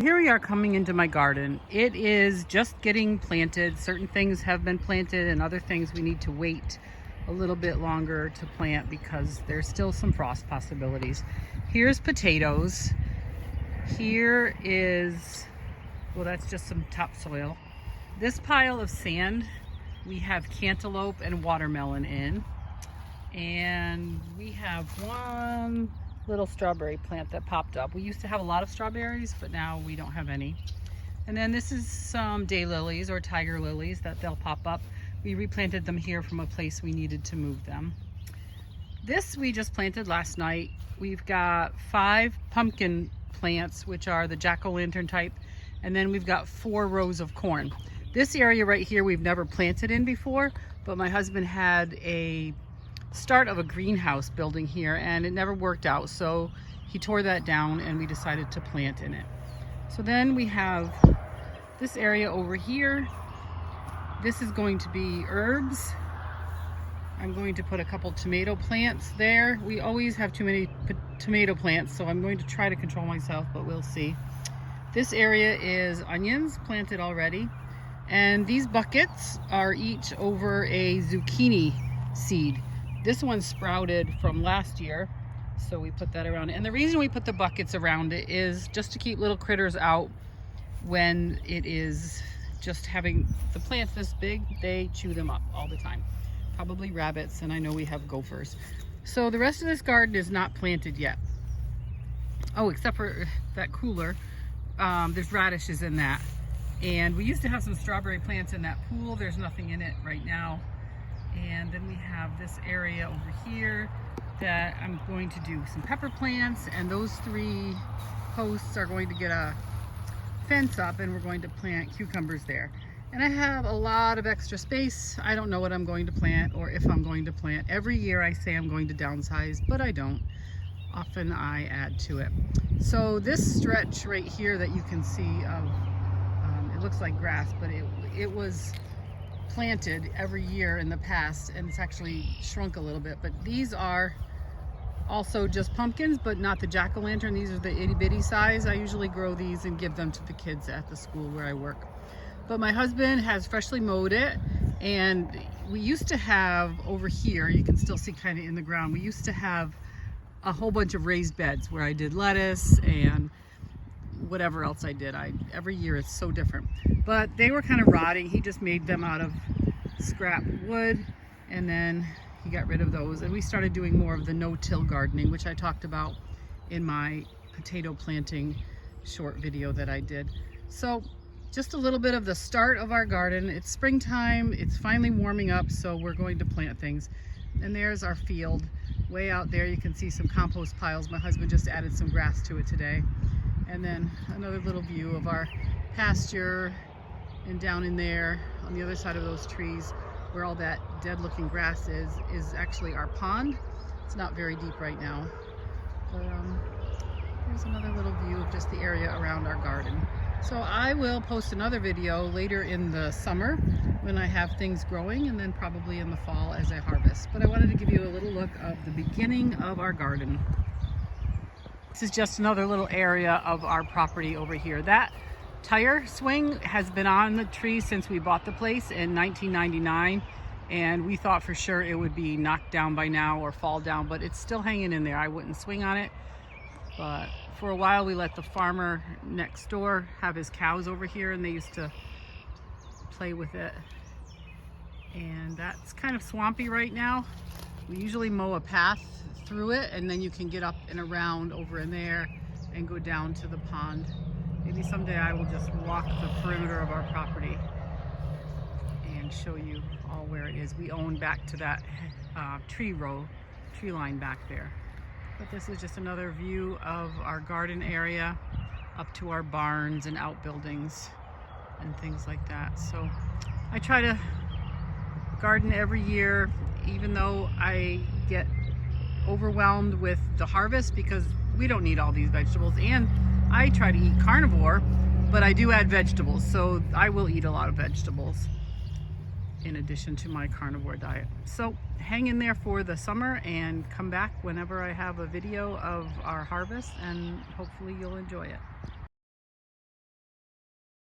Here we are coming into my garden. It is just getting planted. Certain things have been planted and other things we need to wait a little bit longer to plant because there's still some frost possibilities. Here's potatoes. Here is, well, that's just some topsoil. This pile of sand, we have cantaloupe and watermelon in. And we have one little strawberry plant that popped up. We used to have a lot of strawberries, but now we don't have any. And then this is some daylilies or tiger lilies that they'll pop up. We replanted them here from a place we needed to move them. This we just planted last night. We've got 5 pumpkin plants, which are the jack-o'-lantern type, and then we've got 4 rows of corn. This area right here we've never planted in before, but my husband had a start of a greenhouse building here and it never worked out, so he tore that down and we decided to plant in it. So then we have this area over here. This is going to be herbs. I'm going to put a couple tomato plants there. We always have too many tomato plants, so I'm going to try to control myself, but we'll see. This area is onions planted already, and these buckets are each over a zucchini seed. This one sprouted from last year, so we put that around it. And the reason we put the buckets around it is just to keep little critters out. When it is just having the plants this big, they chew them up all the time. Probably rabbits, and I know we have gophers. So the rest of this garden is not planted yet. Oh, except for that cooler. There's radishes in that. And we used to have some strawberry plants in that pool. There's nothing in it right now. And then we have this area over here that I'm going to do some pepper plants, and those 3 posts are going to get a fence up and we're going to plant cucumbers there. And I have a lot of extra space. I don't know what I'm going to plant or if I'm going to plant. Every year I say I'm going to downsize, but I don't. Often I add to it. So this stretch right here that you can see of, it looks like grass, but it was planted every year in the past, and it's actually shrunk a little bit. But these are also just pumpkins, but not the jack-o'-lantern. These are the itty-bitty size. I usually grow these and give them to the kids at the school where I work. But my husband has freshly mowed it, and we used to have over here, you can still see kind of in the ground, we used to have a whole bunch of raised beds where I did lettuce and whatever else I did. Every year it's so different, but they were kind of rotting. He just made them out of scrap wood, and then he got rid of those, and we started doing more of the no-till gardening, which I talked about in my potato planting short video that I did. So just a little bit of the start of our garden. It's springtime, it's finally warming up, so we're going to plant things. And there's our field. Way out there you can see some compost piles. My husband just added some grass to it today. And then another little view of our pasture, and down in there on the other side of those trees where all that dead looking grass is actually our pond. It's not very deep right now, but there's another little view of just the area around our garden. So I will post another video later in the summer when I have things growing, and then probably in the fall as I harvest. But I wanted to give you a little look of the beginning of our garden. This is just another little area of our property over here. That tire swing has been on the tree since we bought the place in 1999, and we thought for sure it would be knocked down by now or fall down, but it's still hanging in there. I wouldn't swing on it, but for a while we let the farmer next door have his cows over here, and they used to play with it. And that's kind of swampy right now. We usually mow a path through it, and then you can get up and around over in there and go down to the pond. Maybe someday I will just walk the perimeter of our property and show you all where it is. We own back to that tree line back there. But this is just another view of our garden area up to our barns and outbuildings and things like that. So I try to garden every year, even though I get overwhelmed with the harvest because we don't need all these vegetables, and I try to eat carnivore, but I do add vegetables, so I will eat a lot of vegetables in addition to my carnivore diet. So hang in there for the summer and come back whenever I have a video of our harvest, and hopefully you'll enjoy it.